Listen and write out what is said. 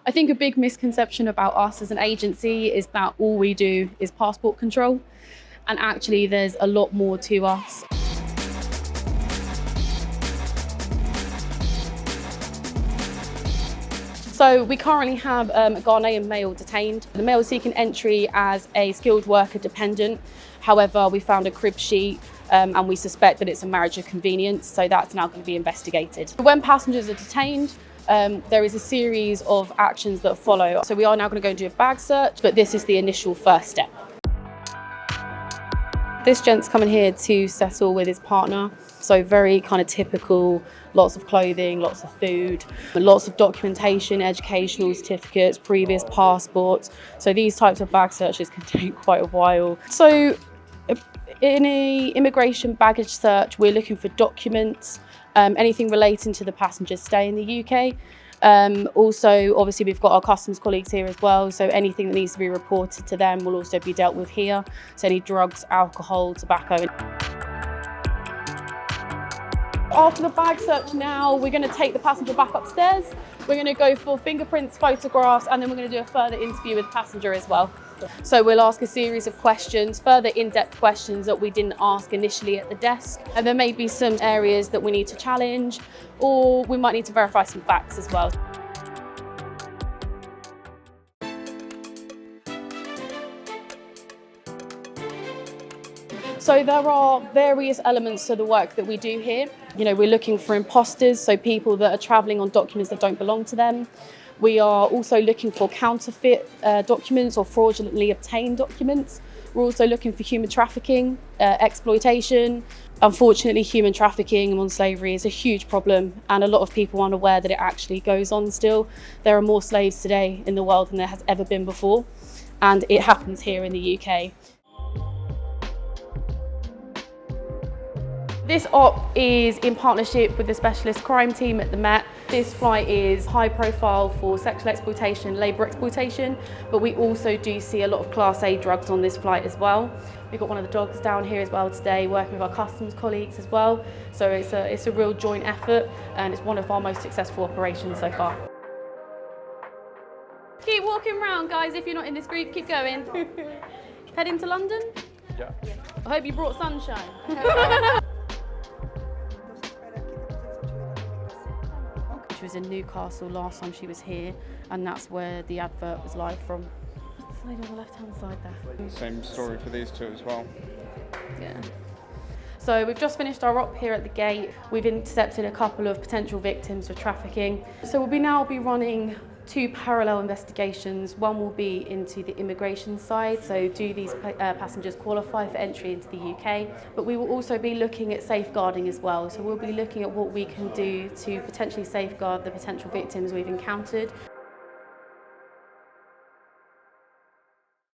I think a big misconception about us as an agency is that all we do is passport control, and actually there's a lot more to us. So we currently have a Ghanaian male detained. The male is seeking entry as a skilled worker dependent. However, we found a crib sheet and we suspect that it's a marriage of convenience, so that's now going to be investigated. When passengers are detained, there is a series of actions that follow. So we are now going to go and do a bag search, but this is the initial first step. This gent's coming here to settle with his partner. So very kind of typical, lots of clothing, lots of food, lots of documentation, educational certificates, previous passports. So these types of bag searches can take quite a while. So in an immigration baggage search, we're looking for documents, anything relating to the passenger's stay in the UK. Also, obviously, we've got our customs colleagues here as well, so anything that needs to be reported to them will also be dealt with here. So any drugs, alcohol, tobacco. After the bag search now, we're going to take the passenger back upstairs. We're going to go for fingerprints, photographs, and then we're going to do a further interview with the passenger as well. So we'll ask a series of questions, further in-depth questions that we didn't ask initially at the desk. And there may be some areas that we need to challenge, or we might need to verify some facts as well. So there are various elements to the work that we do here. You know, we're looking for imposters, so people that are travelling on documents that don't belong to them. We are also looking for counterfeit documents or fraudulently obtained documents. We're also looking for human trafficking, exploitation. Unfortunately, human trafficking and modern slavery is a huge problem, and a lot of people aren't aware that it actually goes on still. There are more slaves today in the world than there has ever been before, and it happens here in the UK. This op is in partnership with the specialist crime team at the Met. This flight is high profile for sexual exploitation, labour exploitation, but we also do see a lot of Class A drugs on this flight as well. We've got one of the dogs down here as well today, working with our customs colleagues as well. So it's a real joint effort, and it's one of our most successful operations so far. Keep walking around, guys. If you're not in this group, keep going. Heading to London? Yeah. I hope you brought sunshine. She was in Newcastle last time she was here, and that's where the advert was live from. It's on the left-hand side there. Same story for these two as well. Yeah. So we've just finished our op here at the gate. We've intercepted a couple of potential victims of trafficking. So we'll now be running two parallel investigations. One will be into the immigration side, so do these passengers qualify for entry into the UK? But we will also be looking at safeguarding as well. So we'll be looking at what we can do to potentially safeguard the potential victims we've encountered.